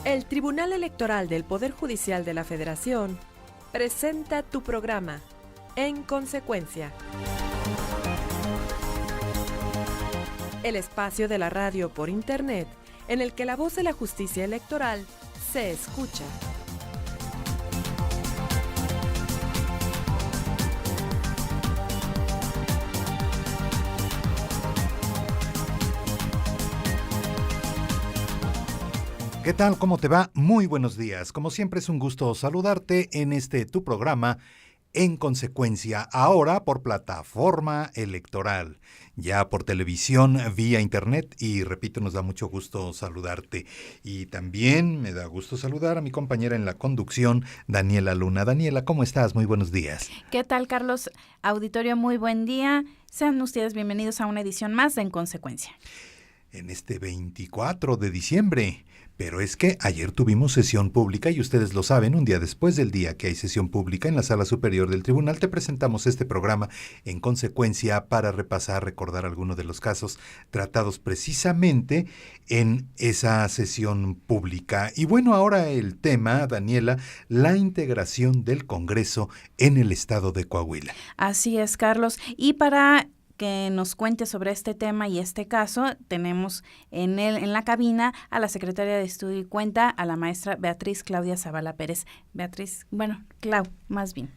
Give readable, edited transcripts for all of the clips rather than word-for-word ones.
El Tribunal Electoral del Poder Judicial de la Federación presenta tu programa, En Consecuencia. El espacio de la radio por Internet en el que la voz de la justicia electoral se escucha. ¿Qué tal? ¿Cómo te va? Muy buenos días. Como siempre es un gusto saludarte en tu programa En Consecuencia, ahora por plataforma electoral, ya por televisión, vía internet y repito, nos da mucho gusto saludarte. Y también me da gusto saludar a mi compañera en la conducción, Daniela Luna. Daniela, ¿cómo estás? Muy buenos días. ¿Qué tal, Carlos? Auditorio, muy buen día. Sean ustedes bienvenidos a una edición más de En Consecuencia. En este 24 de diciembre... Pero es que ayer tuvimos sesión pública y ustedes lo saben, un día después del día que hay sesión pública en la Sala Superior del Tribunal, te presentamos este programa En Consecuencia para recordar algunos de los casos tratados precisamente en esa sesión pública. Y bueno, ahora el tema, Daniela, la integración del Congreso en el estado de Coahuila. Así es, Carlos. Y para que nos cuente sobre este tema y este caso, tenemos en la cabina a la secretaria de Estudio y Cuenta, a la maestra Beatriz Claudia Zavala Pérez. Beatriz, Clau, más bien.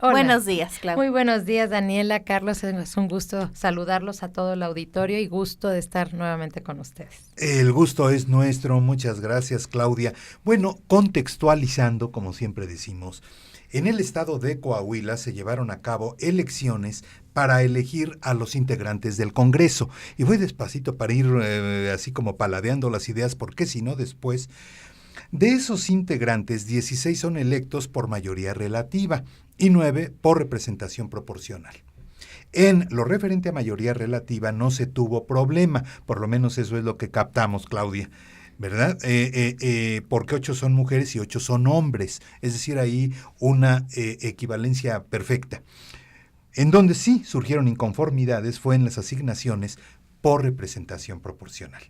Buenos días, Clau. Muy buenos días, Daniela, Carlos, es un gusto saludarlos a todo el auditorio y gusto de estar nuevamente con ustedes. El gusto es nuestro, muchas gracias, Claudia. Bueno, contextualizando, como siempre decimos, en el estado de Coahuila se llevaron a cabo elecciones para elegir a los integrantes del Congreso. Y voy despacito para ir así como paladeando las ideas, porque si no después, de esos integrantes, 16 son electos por mayoría relativa y 9 por representación proporcional. En lo referente a mayoría relativa no se tuvo problema, por lo menos eso es lo que captamos, Claudia, ¿verdad? Porque 8 son mujeres y 8 son hombres, es decir, ahí una equivalencia perfecta. En donde sí surgieron inconformidades fue en las asignaciones por representación proporcional.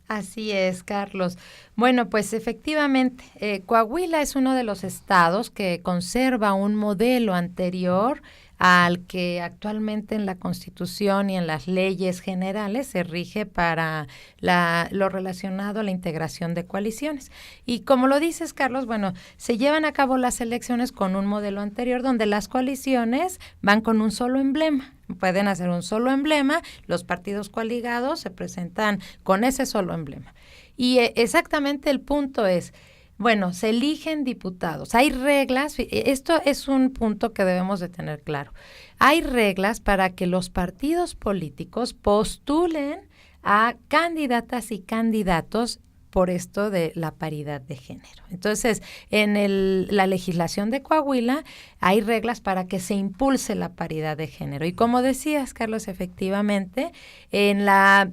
Así es, Carlos. Bueno, pues efectivamente, Coahuila es uno de los estados que conserva un modelo anterior al que actualmente en la Constitución y en las leyes generales se rige para lo relacionado a la integración de coaliciones. Y como lo dices, Carlos, bueno, se llevan a cabo las elecciones con un modelo anterior donde las coaliciones van con un solo emblema. Pueden hacer un solo emblema, los partidos coaligados se presentan con ese solo emblema. Y exactamente el punto es, bueno, se eligen diputados. Hay reglas, esto es un punto que debemos de tener claro. Hay reglas para que los partidos políticos postulen a candidatas y candidatos por esto de la paridad de género. Entonces, en la legislación de Coahuila hay reglas para que se impulse la paridad de género. Y como decías, Carlos, efectivamente, en la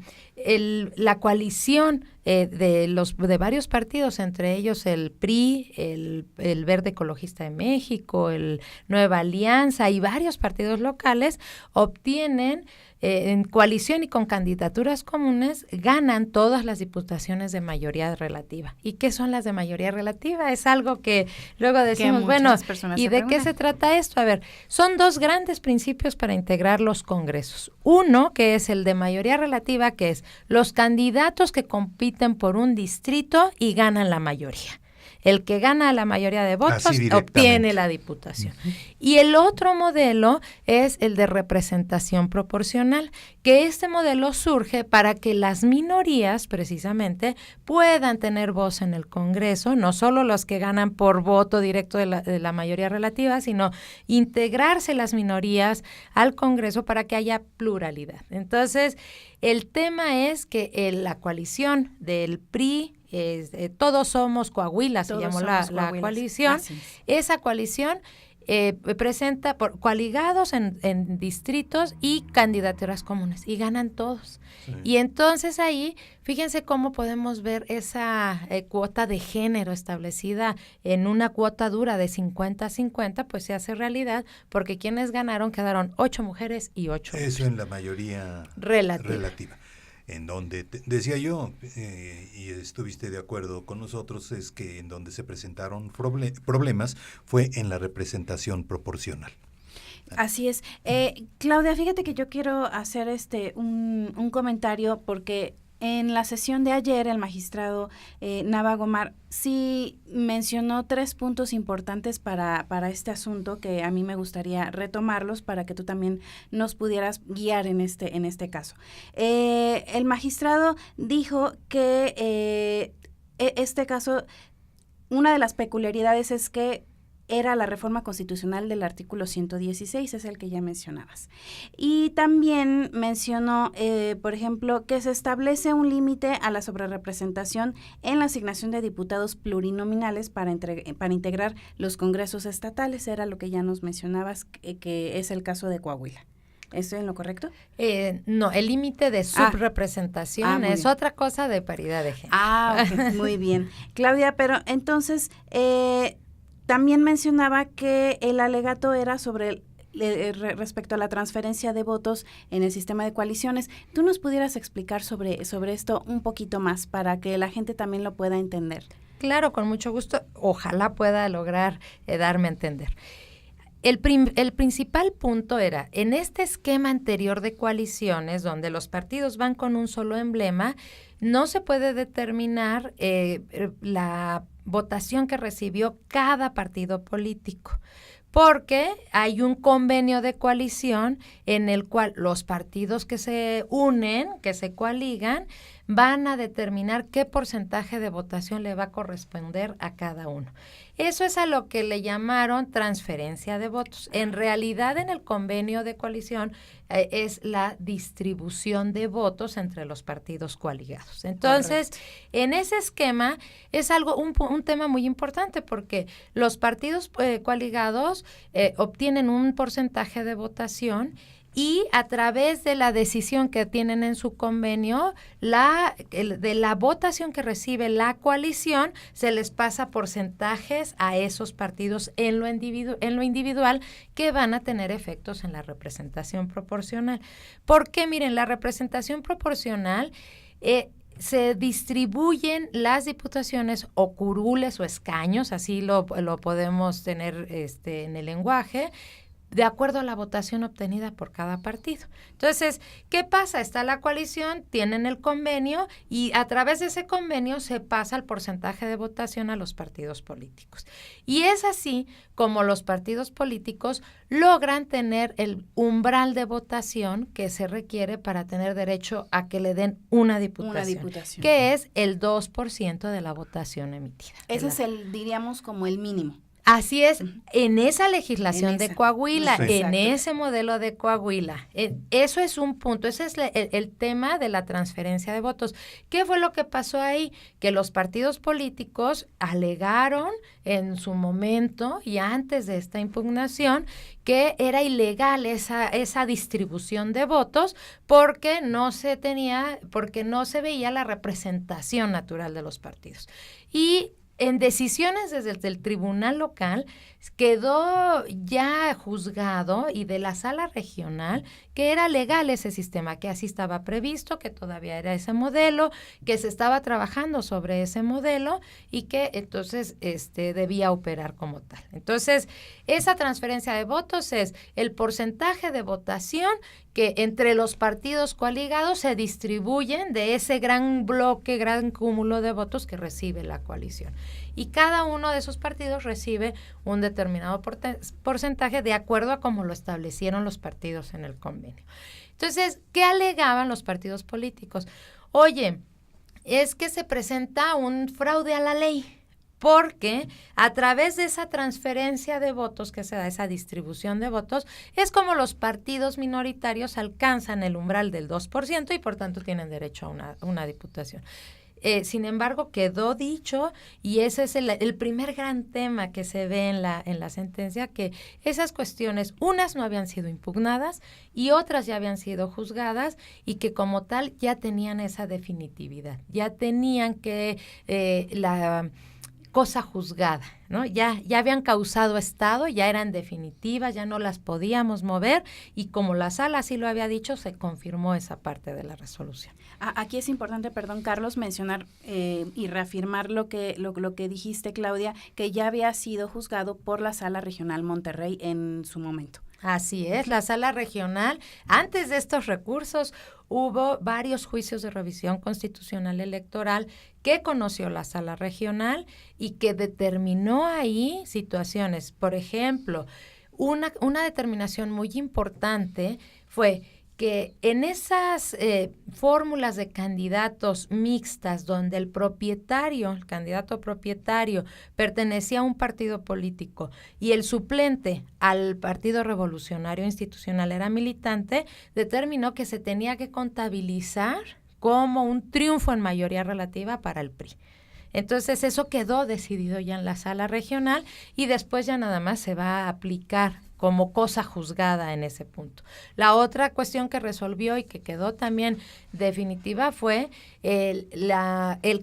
coalición de varios partidos, entre ellos el PRI, el Verde Ecologista de México, el Nueva Alianza y varios partidos locales obtienen en coalición y con candidaturas comunes, ganan todas las diputaciones de mayoría relativa. ¿Y qué son las de mayoría relativa? Es algo que luego decimos, bueno, ¿y de qué se trata esto? A ver, son dos grandes principios para integrar los congresos. Uno, que es el de mayoría relativa, que es los candidatos que compiten por un distrito y ganan la mayoría. El que gana la mayoría de votos obtiene la diputación. Uh-huh. Y el otro modelo es el de representación proporcional, que este modelo surge para que las minorías, precisamente, puedan tener voz en el Congreso, no solo los que ganan por voto directo de la mayoría relativa, sino integrarse las minorías al Congreso para que haya pluralidad. Entonces, el tema es que la coalición del PRI, Todos Somos Coahuila, se llamó la coalición. Esa coalición presenta por coaligados en distritos y candidaturas comunes y ganan todos. Sí. Y entonces ahí, fíjense cómo podemos ver esa cuota de género establecida en una cuota dura de 50-50, pues se hace realidad porque quienes ganaron quedaron 8 mujeres y 8 hombres. Eso en la mayoría relativa. en donde, decía yo, y estuviste de acuerdo con nosotros, es que en donde se presentaron problemas fue en la representación proporcional. Así es. Claudia, fíjate que yo quiero hacer un comentario porque en la sesión de ayer el magistrado Nava Gomar sí mencionó 3 puntos importantes para este asunto que a mí me gustaría retomarlos para que tú también nos pudieras guiar en este caso. El magistrado dijo que este caso, una de las peculiaridades es que era la reforma constitucional del artículo 116, es el que ya mencionabas. Y también mencionó, por ejemplo, que se establece un límite a la sobrerrepresentación en la asignación de diputados plurinominales para integrar los congresos estatales. Era lo que ya nos mencionabas, que es el caso de Coahuila. ¿Estoy en lo correcto? No, el límite de subrepresentación es otra cosa de paridad de género. Okay, muy bien. Claudia, pero entonces también mencionaba que el alegato era sobre respecto a la transferencia de votos en el sistema de coaliciones. ¿Tú nos pudieras explicar sobre esto un poquito más para que la gente también lo pueda entender? Claro, con mucho gusto. Ojalá pueda lograr darme a entender. El principal punto era, en este esquema anterior de coaliciones, donde los partidos van con un solo emblema, no se puede determinar la votación que recibió cada partido político, porque hay un convenio de coalición en el cual los partidos que se unen, que se coaligan, van a determinar qué porcentaje de votación le va a corresponder a cada uno. Eso es a lo que le llamaron transferencia de votos. En realidad, en el convenio de coalición es la distribución de votos entre los partidos coaligados. Entonces, en ese esquema es un tema muy importante porque los partidos coaligados obtienen un porcentaje de votación y a través de la decisión que tienen en su convenio, de la votación que recibe la coalición, se les pasa porcentajes a esos partidos en lo individual que van a tener efectos en la representación proporcional. Porque, miren, la representación proporcional se distribuyen las diputaciones o curules o escaños, así lo podemos tener en el lenguaje, de acuerdo a la votación obtenida por cada partido. Entonces, ¿qué pasa? Está la coalición, tienen el convenio y a través de ese convenio se pasa el porcentaje de votación a los partidos políticos. Y es así como los partidos políticos logran tener el umbral de votación que se requiere para tener derecho a que le den una diputación. Que es el 2% de la votación emitida. Ese es diríamos, como el mínimo. Así es, en esa legislación de Coahuila, en ese modelo de Coahuila. Eso es un punto, ese es el tema de la transferencia de votos. ¿Qué fue lo que pasó ahí? Que los partidos políticos alegaron en su momento y antes de esta impugnación que era ilegal esa distribución de votos porque no se veía la representación natural de los partidos. Y en decisiones desde el tribunal local quedó ya juzgado y de la sala regional que era legal ese sistema, que así estaba previsto, que todavía era ese modelo, que se estaba trabajando sobre ese modelo y que entonces debía operar como tal. Entonces, esa transferencia de votos es el porcentaje de votación que entre los partidos coaligados se distribuyen de ese gran bloque, gran cúmulo de votos que recibe la coalición. Y cada uno de esos partidos recibe un determinado porcentaje de acuerdo a cómo lo establecieron los partidos en el convenio. Entonces, ¿qué alegaban los partidos políticos? Oye, es que se presenta un fraude a la ley, porque a través de esa transferencia de votos que se da, esa distribución de votos, es como los partidos minoritarios alcanzan el umbral del 2% y por tanto tienen derecho a una diputación. Sin embargo, quedó dicho, y ese es el primer gran tema que se ve en la sentencia, que esas cuestiones, unas no habían sido impugnadas y otras ya habían sido juzgadas y que como tal ya tenían esa definitividad, ya tenían que cosa juzgada, ¿no? Ya habían causado estado, ya eran definitivas, ya no las podíamos mover, y como la sala así lo había dicho, se confirmó esa parte de la resolución. Aquí es importante, perdón, Carlos, mencionar y reafirmar lo que dijiste, Claudia, que ya había sido juzgado por la Sala Regional Monterrey en su momento. Así es, la sala regional, antes de estos recursos, hubo varios juicios de revisión constitucional electoral que conoció la sala regional y que determinó ahí situaciones. Por ejemplo, una determinación muy importante fue que en esas fórmulas de candidatos mixtas donde el candidato propietario pertenecía a un partido político y el suplente al Partido Revolucionario Institucional era militante, determinó que se tenía que contabilizar como un triunfo en mayoría relativa para el PRI. Entonces eso quedó decidido ya en la sala regional y después ya nada más se va a aplicar como cosa juzgada en ese punto. La otra cuestión que resolvió y que quedó también definitiva fue el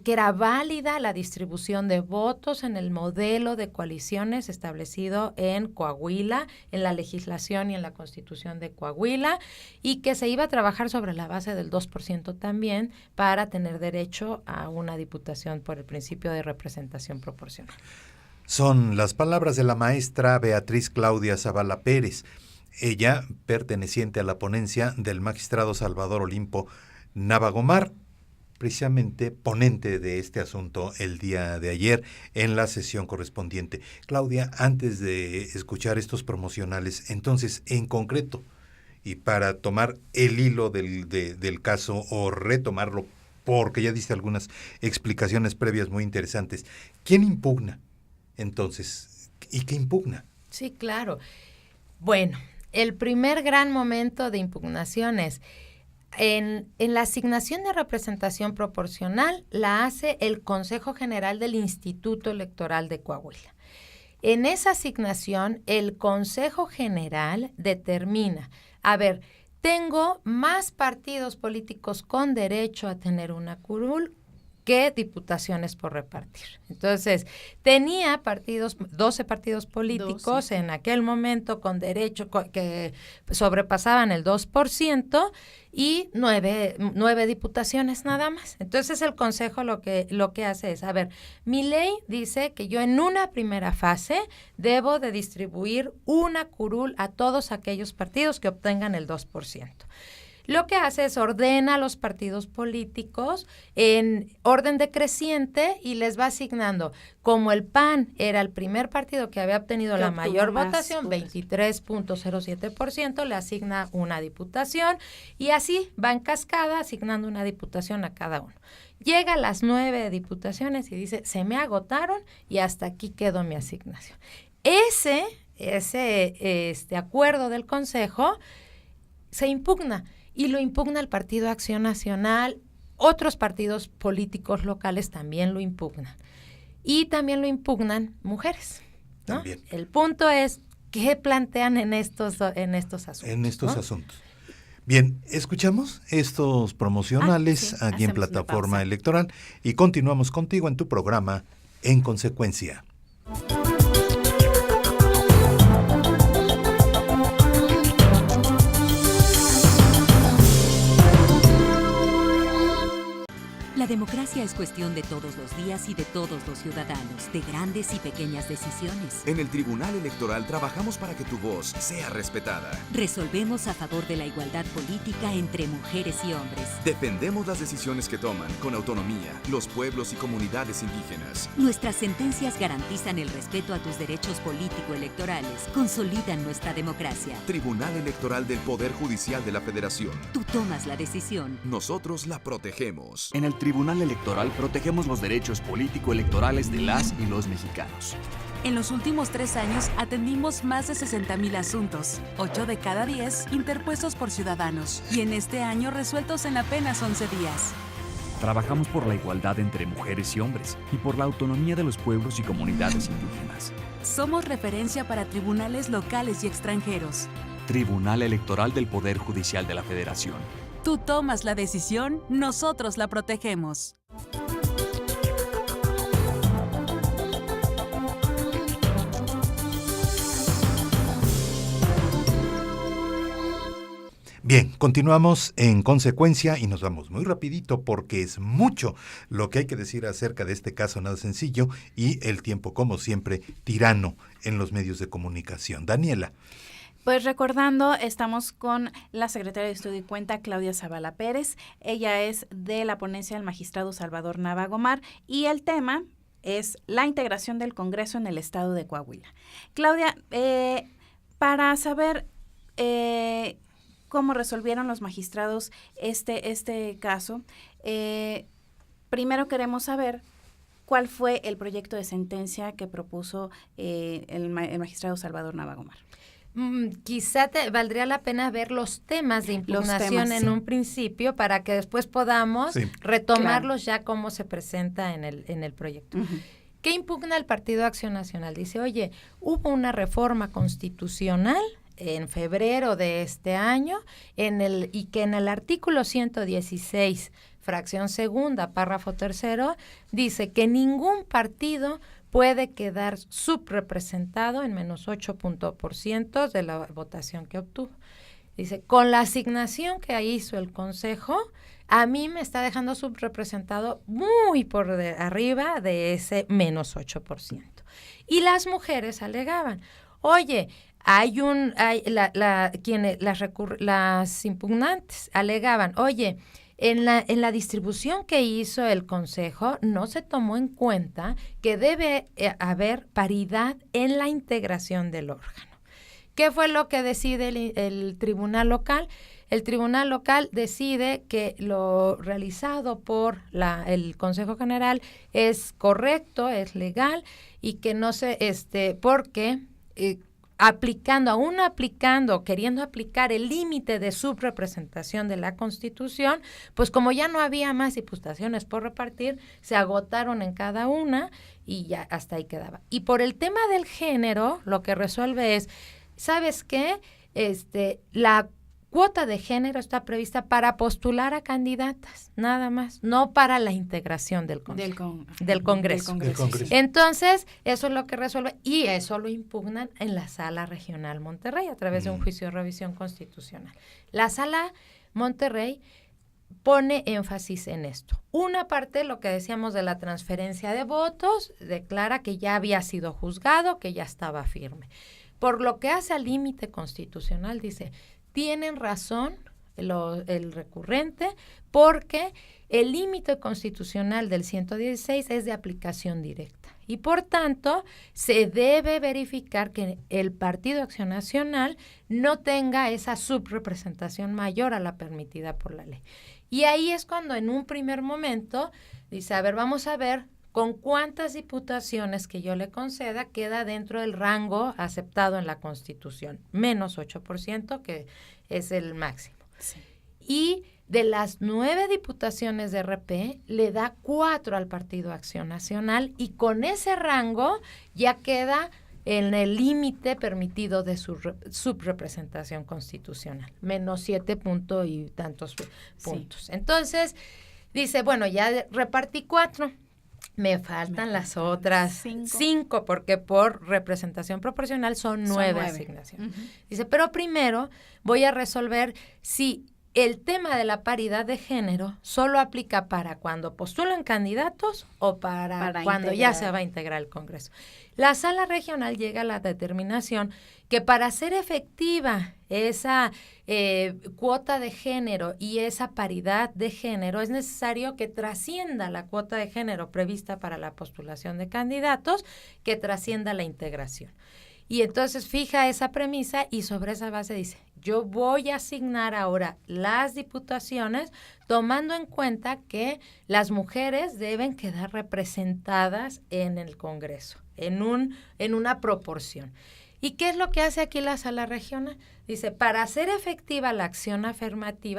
que era válida la distribución de votos en el modelo de coaliciones establecido en Coahuila, en la legislación y en la Constitución de Coahuila, y que se iba a trabajar sobre la base del 2% también para tener derecho a una diputación por el principio de representación proporcional. Son las palabras de la maestra Beatriz Claudia Zavala Pérez, ella perteneciente a la ponencia del magistrado Salvador Olimpo Navagomar, precisamente ponente de este asunto el día de ayer en la sesión correspondiente. Claudia, antes de escuchar estos promocionales, entonces, en concreto, y para tomar el hilo del caso o retomarlo, porque ya diste algunas explicaciones previas muy interesantes, ¿quién impugna? Entonces, ¿y qué impugna? Sí, claro. Bueno, el primer gran momento de impugnación es en la asignación de representación proporcional la hace el Consejo General del Instituto Electoral de Coahuila. En esa asignación, el Consejo General determina, tengo más partidos políticos con derecho a tener una curul que diputaciones por repartir. Entonces, tenía 12 partidos políticos 12. En aquel momento con derecho que sobrepasaban el 2% y 9 diputaciones nada más. Entonces, el Consejo lo que hace es, mi ley dice que yo en una primera fase debo de distribuir una curul a todos aquellos partidos que obtengan el 2%. Lo que hace es ordena a los partidos políticos en orden decreciente y les va asignando, como el PAN era el primer partido que había obtenido la mayor votación, 23.07%, le asigna una diputación y así va en cascada asignando una diputación a cada uno. Llega a las 9 diputaciones y dice, se me agotaron y hasta aquí quedó mi asignación. Ese acuerdo del Consejo se impugna. Y lo impugna el Partido Acción Nacional, otros partidos políticos locales también lo impugnan. Y también lo impugnan mujeres, ¿no? También. El punto es, ¿qué plantean en estos asuntos? En estos asuntos. Bien, escuchamos estos promocionales aquí en Plataforma Electoral y continuamos contigo en tu programa En Consecuencia. La democracia es cuestión de todos los días y de todos los ciudadanos, de grandes y pequeñas decisiones. En el Tribunal Electoral trabajamos para que tu voz sea respetada. Resolvemos a favor de la igualdad política entre mujeres y hombres. Defendemos las decisiones que toman, con autonomía, los pueblos y comunidades indígenas. Nuestras sentencias garantizan el respeto a tus derechos político-electorales, consolidan nuestra democracia. Tribunal Electoral del Poder Judicial de la Federación. Tú tomas la decisión. Nosotros la protegemos. En el Tribunal Electoral protegemos los derechos político-electorales de las y los mexicanos. En los últimos 3 años atendimos más de 60,000 asuntos, 8 de cada 10 interpuestos por ciudadanos, y en este año resueltos en apenas 11 días. Trabajamos por la igualdad entre mujeres y hombres y por la autonomía de los pueblos y comunidades indígenas. Somos referencia para tribunales locales y extranjeros. Tribunal Electoral del Poder Judicial de la Federación. Tú tomas la decisión, nosotros la protegemos. Bien, continuamos en consecuencia y nos vamos muy rapidito porque es mucho lo que hay que decir acerca de este caso nada sencillo y el tiempo, como siempre, tirano en los medios de comunicación. Daniela. Pues recordando, estamos con la secretaria de Estudio y Cuenta, Claudia Zavala Pérez. Ella es de la ponencia del magistrado Salvador Nava Gomar y el tema es la integración del Congreso en el estado de Coahuila. Claudia, para saber cómo resolvieron los magistrados este caso, primero queremos saber cuál fue el proyecto de sentencia que propuso el magistrado Salvador Nava Gomar. Quizá valdría la pena ver los temas de impugnación en un principio para que después podamos retomarlos ya como se presenta en el proyecto. Uh-huh. ¿Qué impugna el Partido Acción Nacional? Dice, oye, hubo una reforma constitucional en febrero de este año y que en el artículo 116, fracción segunda, párrafo tercero, dice que ningún partido puede quedar subrepresentado en menos 8% de la votación que obtuvo. Dice, con la asignación que hizo el Consejo, a mí me está dejando subrepresentado muy por arriba de ese menos 8%. Y las mujeres alegaban, oye, las impugnantes alegaban, oye, en la distribución que hizo el Consejo no se tomó en cuenta que debe haber paridad en la integración del órgano. ¿Qué fue lo que decide el Tribunal Local? El Tribunal Local decide que lo realizado por el Consejo General es correcto, es legal y que no se, porque queriendo aplicar el límite de subrepresentación de la Constitución, pues como ya no había más diputaciones por repartir, se agotaron en cada una y ya hasta ahí quedaba. Y por el tema del género, lo que resuelve es, ¿sabes qué? La cuota de género está prevista para postular a candidatas, nada más, no para la integración del Congreso. Entonces, eso es lo que resuelve y eso lo impugnan en la Sala Regional Monterrey a través de un juicio de revisión constitucional. La Sala Monterrey pone énfasis en esto. Una parte, lo que decíamos de la transferencia de votos, declara que ya había sido juzgado, que ya estaba firme. Por lo que hace al límite constitucional, dice, tienen razón el recurrente porque el límite constitucional del 116 es de aplicación directa y por tanto se debe verificar que el Partido Acción Nacional no tenga esa subrepresentación mayor a la permitida por la ley. Y ahí es cuando en un primer momento dice, a ver, vamos a ver con cuántas diputaciones que yo le conceda queda dentro del rango aceptado en la Constitución, menos 8%, que es el máximo. Sí. Y de las 9 diputaciones de RP, le da 4 al Partido Acción Nacional y con ese rango ya queda en el límite permitido de su subrepresentación constitucional, menos 7 puntos y tantos puntos. Sí. Entonces, dice, bueno, ya repartí 4. Me faltan las otras 5 porque por representación proporcional son 9 asignaciones. Uh-huh. Dice, pero primero voy a resolver si el tema de la paridad de género solo aplica para cuando postulan candidatos o para cuando ya se va a integrar el Congreso. La Sala Regional llega a la determinación que para hacer efectiva esa cuota de género y esa paridad de género es necesario que trascienda la cuota de género prevista para la postulación de candidatos, que trascienda la integración. Y entonces fija esa premisa y sobre esa base dice, yo voy a asignar ahora las diputaciones tomando en cuenta que las mujeres deben quedar representadas en el Congreso, en una proporción. ¿Y qué es lo que hace aquí la Sala Regional? Dice, para hacer efectiva la acción afirmativa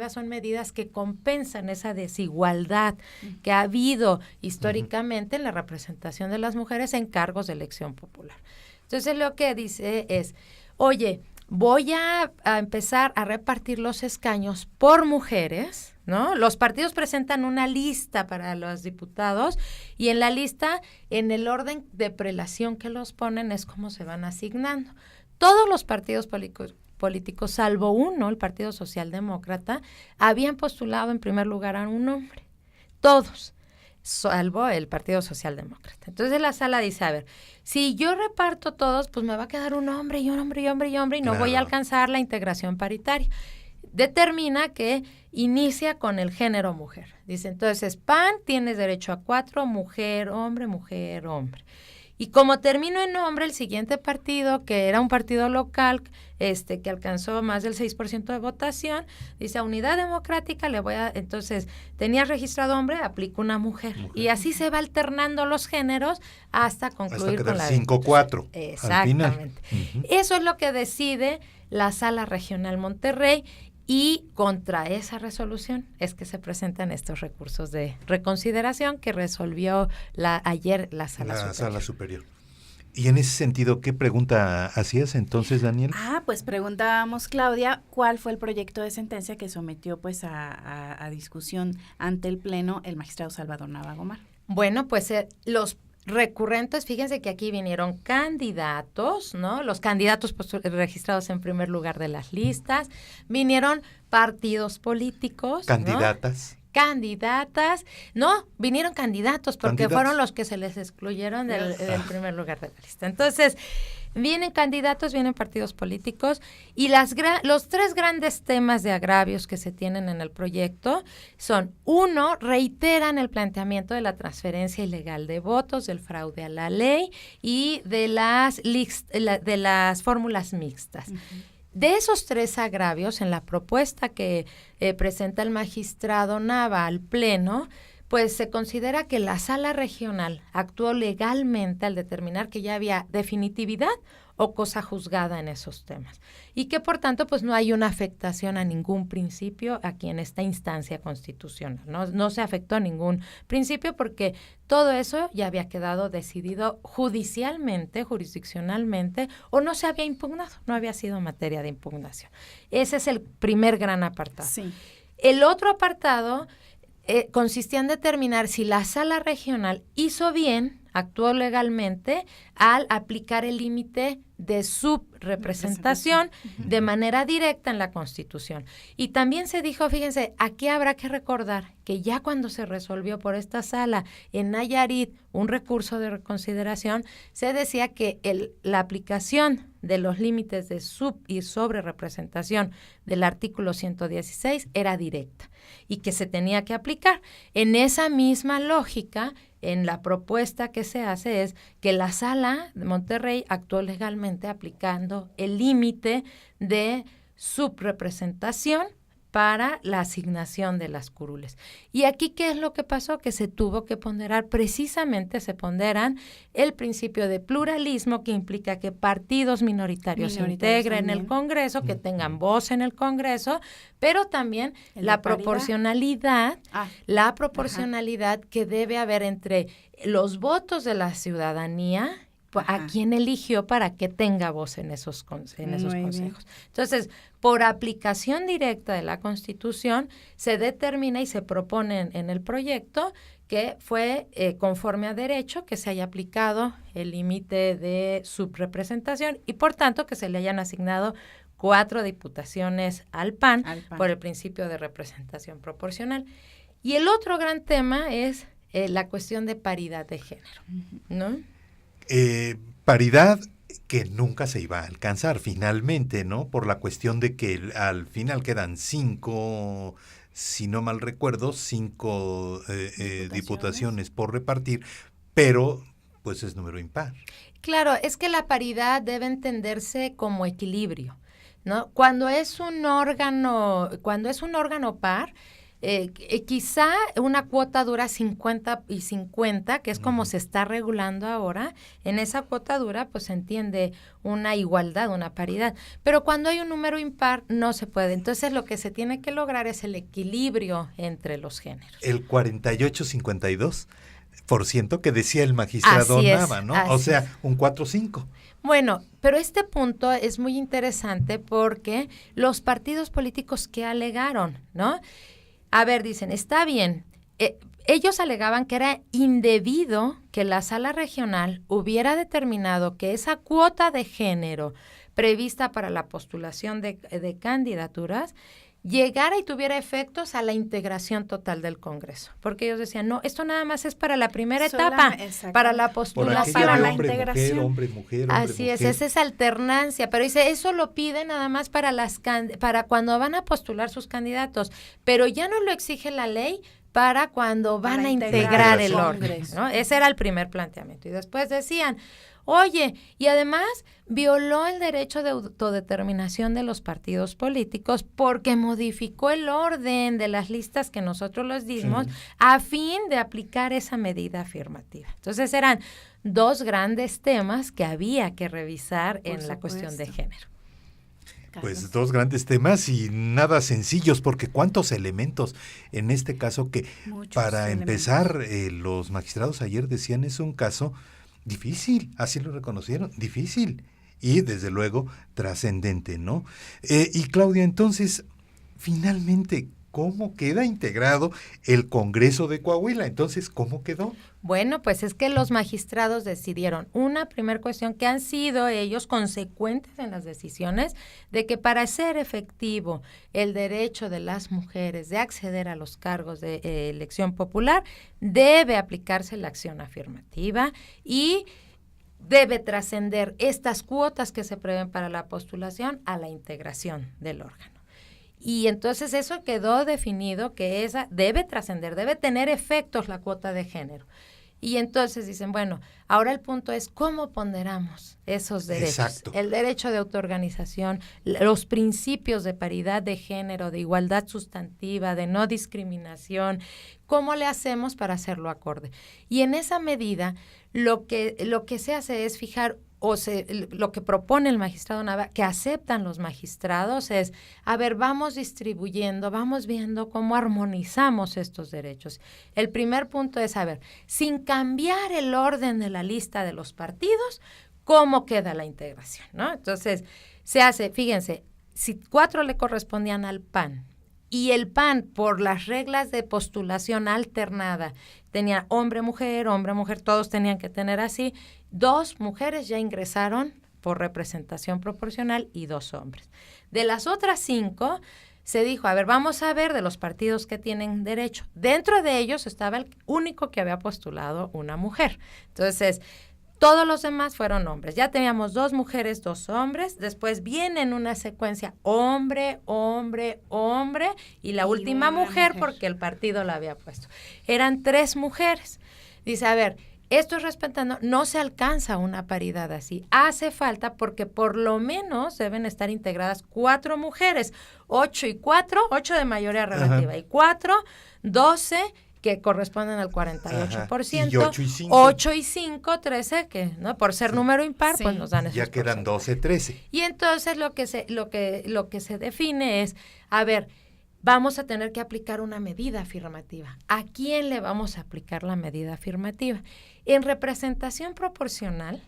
son medidas que compensan esa desigualdad que ha habido históricamente en la representación de las mujeres en cargos de elección popular. Entonces lo que dice es, oye, voy a empezar a repartir los escaños por mujeres, ¿no? Los partidos presentan una lista para los diputados y en la lista, en el orden de prelación que los ponen, es como se van asignando. Todos los partidos políticos, salvo uno, el Partido Socialdemócrata, habían postulado en primer lugar a un hombre. Todos, salvo el Partido Socialdemócrata. Entonces la sala dice, a ver, si yo reparto todos, pues me va a quedar un hombre y un hombre y hombre y hombre y no voy a alcanzar la integración paritaria. Determina que inicia con el género mujer. Dice, entonces, PAN tienes derecho a 4, mujer, hombre, mujer, hombre. Y como terminó en hombre, el siguiente partido, que era un partido local, que alcanzó más del 6% de votación, dice, a Unidad Democrática le voy a... Entonces, tenías registrado hombre, aplica una mujer. Y así se va alternando los géneros hasta concluir con la... 5-4. Exactamente. Eso es lo que decide la Sala Regional Monterrey. Y contra esa resolución es que se presentan estos recursos de reconsideración que resolvió ayer la Sala Superior. Y en ese sentido, ¿qué pregunta hacías entonces, Daniel? Pues preguntábamos, Claudia, ¿cuál fue el proyecto de sentencia que sometió pues a discusión ante el Pleno el magistrado Salvador Nava Gomar? Bueno, pues los recurrentes, fíjense que aquí vinieron candidatos, ¿no? Los candidatos registrados en primer lugar de las listas, vinieron partidos políticos, candidatas. ¿no? Candidatas, no, vinieron candidatos porque fueron los que se les excluyeron del primer lugar de la lista. Entonces, vienen candidatos, vienen partidos políticos y los 3 grandes temas de agravios que se tienen en el proyecto son, 1, reiteran el planteamiento de la transferencia ilegal de votos, del fraude a la ley y de las fórmulas mixtas. De esos 3 agravios, en la propuesta que presenta el magistrado Nava al Pleno, pues se considera que la Sala Regional actuó legalmente al determinar que ya había definitividad o cosa juzgada en esos temas y que por tanto pues no hay una afectación a ningún principio aquí en esta instancia constitucional, no se afectó a ningún principio porque todo eso ya había quedado decidido judicialmente, jurisdiccionalmente o no se había impugnado, no había sido materia de impugnación. Ese es el primer gran apartado. Sí. El otro apartado consistía en determinar si la Sala Regional hizo bien, actuó legalmente al aplicar el límite de subrepresentación de manera directa en la Constitución. Y también se dijo, fíjense, aquí habrá que recordar que ya cuando se resolvió por esta sala en Nayarit un recurso de reconsideración, se decía que la aplicación de los límites de sub y sobrerepresentación del artículo 116 era directa y que se tenía que aplicar. En esa misma lógica, en la propuesta que se hace es que la Sala de Monterrey actuó legalmente aplicando el límite de subrepresentación para la asignación de las curules. Y aquí, ¿qué es lo que pasó? Que se tuvo que ponderar, precisamente se ponderan el principio de pluralismo que implica que partidos minoritarios se integren en el Congreso, que tengan voz en el Congreso, pero también la proporcionalidad, que debe haber entre los votos de la ciudadanía, a quien eligió para que tenga voz en esos consejos. Entonces, por aplicación directa de la Constitución, se determina y se propone en el proyecto que fue conforme a derecho que se haya aplicado el límite de subrepresentación y, por tanto, que se le hayan asignado 4 diputaciones al PAN por el principio de representación proporcional. Y el otro gran tema es la cuestión de paridad de género, ¿no? Paridad que nunca se iba a alcanzar finalmente, ¿no? Por la cuestión de que al final quedan 5, si no mal recuerdo, 5 diputaciones por repartir, pero pues es número impar. Claro, es que la paridad debe entenderse como equilibrio, ¿no? Cuando es un órgano par, quizá una cuota dura 50 y 50, que es como se está regulando ahora. En esa cuota dura pues se entiende una igualdad, una paridad, pero cuando hay un número impar no se puede. Entonces lo que se tiene que lograr es el equilibrio entre los géneros. El 48-52% que decía el magistrado Nava, ¿no? O sea, un 4-5. Bueno, pero este punto es muy interesante porque los partidos políticos que alegaron, ¿no? A ver, dicen, está bien, ellos alegaban que era indebido que la Sala Regional hubiera determinado que esa cuota de género prevista para la postulación de candidaturas, llegara y tuviera efectos a la integración total del Congreso. Porque ellos decían, no, esto nada más es para la primera etapa, para la postulación, para la hombre, integración. Mujer, hombre, Así es, esa es alternancia, pero dice, eso lo pide nada más para cuando van a postular sus candidatos, pero ya no lo exige la ley para cuando van a integrar el orden, ¿no? Ese era el primer planteamiento. Y después decían, oye, y además violó el derecho de autodeterminación de los partidos políticos porque modificó el orden de las listas que nosotros les dimos a fin de aplicar esa medida afirmativa. Entonces eran dos grandes temas que había que revisar en la cuestión de género. Pues dos grandes temas y nada sencillos, porque cuántos elementos, en este caso que Muchos para elementos. empezar, los magistrados ayer decían es un caso difícil, así lo reconocieron, difícil y desde luego trascendente, ¿no? Y Claudia, entonces, finalmente, ¿cómo queda integrado el Congreso de Coahuila? Entonces, ¿cómo quedó? Bueno, pues es que los magistrados decidieron una primera cuestión que han sido ellos consecuentes en las decisiones de que para ser efectivo el derecho de las mujeres de acceder a los cargos de elección popular debe aplicarse la acción afirmativa y debe trascender estas cuotas que se prevén para la postulación a la integración del órgano. Y entonces eso quedó definido que esa debe trascender, debe tener efectos la cuota de género. Y entonces dicen, bueno, ahora el punto es cómo ponderamos esos derechos. Exacto. El derecho de autoorganización, los principios de paridad de género, de igualdad sustantiva, de no discriminación, ¿cómo le hacemos para hacerlo acorde? Y en esa medida, lo que se hace es fijar lo que propone el magistrado Nava, que aceptan los magistrados, es, a ver, vamos distribuyendo, vamos viendo cómo armonizamos estos derechos. El primer punto es, a ver, sin cambiar el orden de la lista de los partidos, ¿cómo queda la integración? ¿No? Entonces, se hace, fíjense, si 4 le correspondían al PAN, y el PAN, por las reglas de postulación alternada, tenía hombre, mujer, todos tenían que tener así. 2 mujeres ya ingresaron por representación proporcional y 2 hombres. De las otras 5, se dijo, a ver, vamos a ver de los partidos que tienen derecho. Dentro de ellos estaba el único que había postulado una mujer. Entonces, todos los demás fueron hombres. Ya teníamos 2 mujeres, 2 hombres. Después viene en una secuencia hombre, hombre, hombre y la última mujer porque el partido la había puesto. Eran 3 mujeres. Dice, a ver, esto es respetando, no se alcanza una paridad así. Hace falta porque por lo menos deben estar integradas 4 mujeres. 8 y 4, 8 de mayoría relativa. Ajá. Y 4, 12 que corresponden al 48%, y 8 y 5. 8 y 5, 13, que no por ser número impar, pues nos dan esos ya quedan 12, 13. Y entonces lo que se define es, a ver, vamos a tener que aplicar una medida afirmativa. ¿A quién le vamos a aplicar la medida afirmativa? En representación proporcional,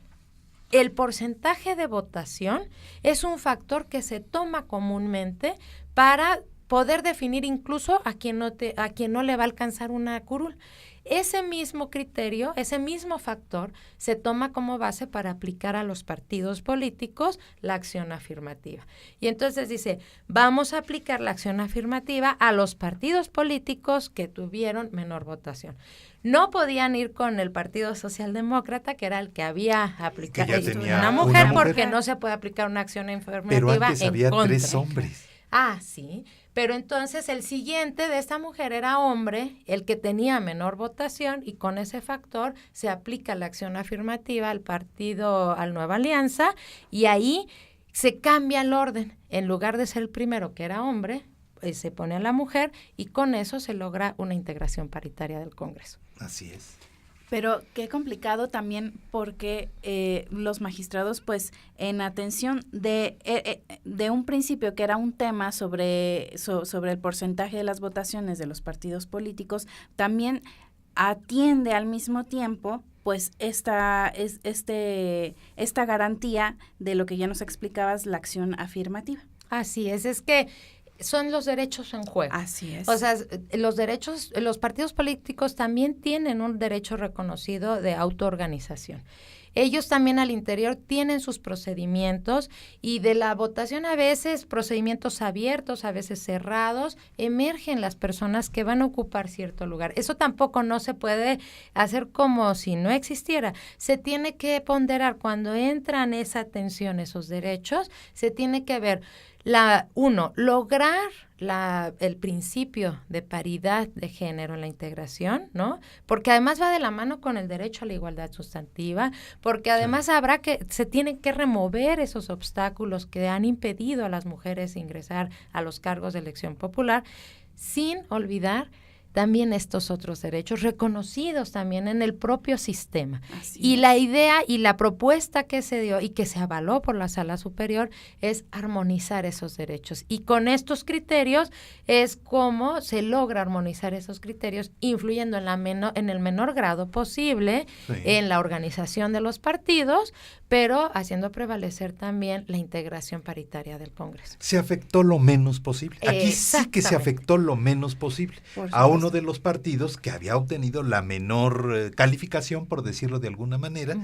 el porcentaje de votación es un factor que se toma comúnmente para poder definir incluso a quien no le va a alcanzar una curul. Ese mismo criterio, ese mismo factor, se toma como base para aplicar a los partidos políticos la acción afirmativa. Y entonces dice, vamos a aplicar la acción afirmativa a los partidos políticos que tuvieron menor votación. No podían ir con el Partido Socialdemócrata, que era el que había aplicado una mujer, porque no se puede aplicar una acción afirmativa. Pero antes había contra. 3 hombres. Ah, sí. Pero entonces el siguiente de esta mujer era hombre, el que tenía menor votación, y con ese factor se aplica la acción afirmativa al partido, al Nueva Alianza, y ahí se cambia el orden. En lugar de ser el primero, que era hombre, se pone a la mujer, y con eso se logra una integración paritaria del Congreso. Así es. Pero qué complicado también porque los magistrados, pues, en atención de un principio que era un tema sobre el porcentaje de las votaciones de los partidos políticos, también atiende al mismo tiempo, pues, esta garantía de lo que ya nos explicabas, la acción afirmativa. Así es que son los derechos en juego. Así es. O sea, los partidos políticos también tienen un derecho reconocido de autoorganización. ellos también al interior tienen sus procedimientos y de la votación a veces procedimientos abiertos, a veces cerrados, emergen las personas que van a ocupar cierto lugar. Eso tampoco no se puede hacer como si no existiera. Se tiene que ponderar cuando entran esa atención, esos derechos, se tiene que ver lograr el principio de paridad de género en la integración, ¿no? Porque además va de la mano con el derecho a la igualdad sustantiva, porque además se tienen que remover esos obstáculos que han impedido a las mujeres ingresar a los cargos de elección popular, sin olvidar también estos otros derechos reconocidos también en el propio sistema. Y la idea y la propuesta que se dio y que se avaló por la Sala Superior es armonizar esos derechos. Y con estos criterios es como se logra armonizar esos criterios, influyendo en el menor grado posible en la organización de los partidos, pero haciendo prevalecer también la integración paritaria del Congreso. Se afectó lo menos posible. Aquí sí que se afectó lo menos posible a uno de los partidos que había obtenido la menor calificación, por decirlo de alguna manera,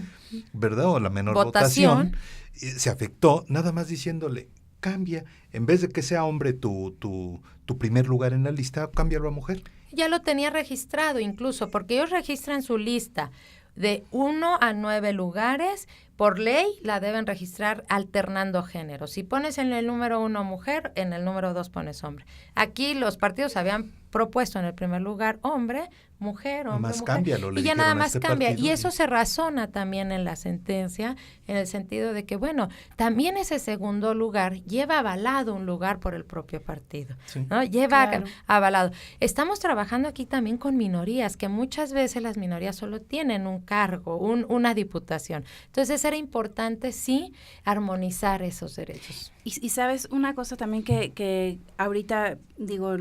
¿verdad? O la menor votación. Se afectó nada más diciéndole, cambia, en vez de que sea hombre tu primer lugar en la lista, cámbialo a mujer. Ya lo tenía registrado incluso, porque ellos registran su lista de 1 a 9 lugares. Por ley la deben registrar alternando género. Si pones en el número 1 mujer, en el número 2 pones hombre. Aquí los partidos habían propuesto en el primer lugar hombre, mujer, hombre, más mujer. Cámbialo, y ya nada más cambia. Y eso se razona también en la sentencia, en el sentido de que, bueno, también ese segundo lugar lleva avalado un lugar por el propio partido, ¿no? Lleva avalado. Estamos trabajando aquí también con minorías, que muchas veces las minorías solo tienen un cargo, una diputación. Entonces era importante, sí, armonizar esos derechos. Y sabes, una cosa también que ahorita, digo,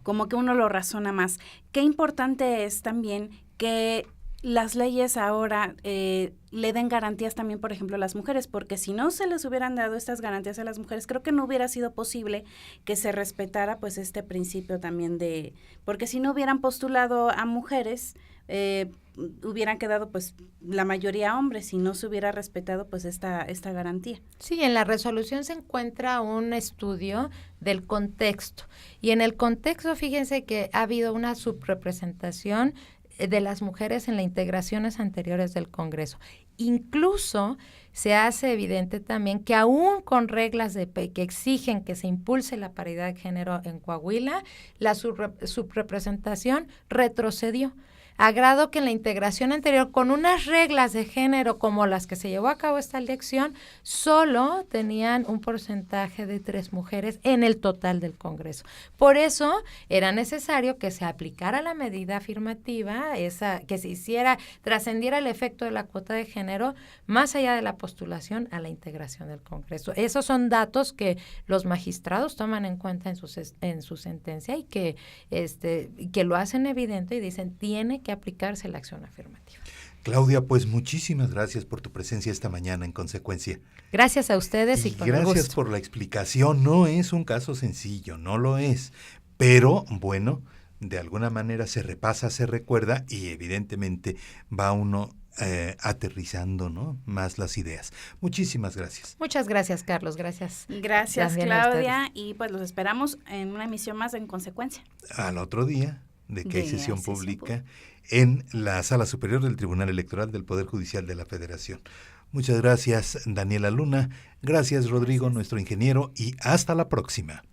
como que uno lo razona más. Qué importante es también que las leyes ahora le den garantías también, por ejemplo, a las mujeres, porque si no se les hubieran dado estas garantías a las mujeres, creo que no hubiera sido posible que se respetara pues este principio también porque si no hubieran postulado a mujeres, hubieran quedado pues la mayoría hombres y no se hubiera respetado pues esta garantía. Sí, en la resolución se encuentra un estudio del contexto y en el contexto fíjense que ha habido una subrepresentación de las mujeres en las integraciones anteriores del Congreso. Incluso se hace evidente también que aún con reglas que exigen que se impulse la paridad de género en Coahuila, la subrepresentación retrocedió, a grado que en la integración anterior, con unas reglas de género como las que se llevó a cabo esta elección, solo tenían un porcentaje de 3 mujeres en el total del Congreso. Por eso era necesario que se aplicara la medida afirmativa, que se trascendiera el efecto de la cuota de género, más allá de la postulación a la integración del Congreso. Esos son datos que los magistrados toman en cuenta en su sentencia y que lo hacen evidente y dicen, tiene que aplicarse la acción afirmativa. Claudia, pues muchísimas gracias por tu presencia esta mañana en Consecuencia. Gracias a ustedes y con gracias gusto. por la explicación. No es un caso sencillo, no lo es, pero bueno, de alguna manera se repasa, se recuerda y evidentemente va uno aterrizando, ¿no? Más las ideas. Muchísimas gracias. Muchas gracias, Carlos. Gracias. Gracias, Claudia. Y pues los esperamos en una emisión más en Consecuencia. Al otro día de que hay sesión pública en la Sala Superior del Tribunal Electoral del Poder Judicial de la Federación. Muchas gracias, Daniela Luna. Gracias, Rodrigo, nuestro ingeniero, y hasta la próxima.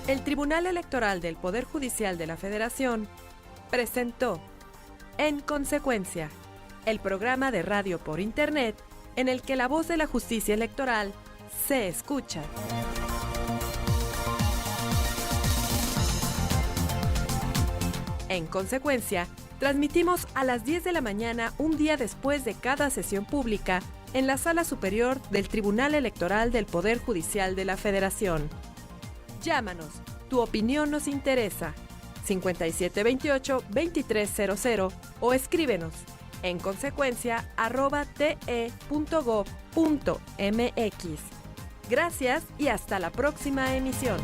El Tribunal Electoral del Poder Judicial de la Federación presentó En Consecuencia, el programa de radio por Internet en el que la voz de la justicia electoral se escucha. En Consecuencia, transmitimos a las 10 de la mañana un día después de cada sesión pública en la Sala Superior del Tribunal Electoral del Poder Judicial de la Federación. Llámanos, tu opinión nos interesa. 5728-2300 o escríbenos en consecuencia @te.gov.mx. Gracias y hasta la próxima emisión.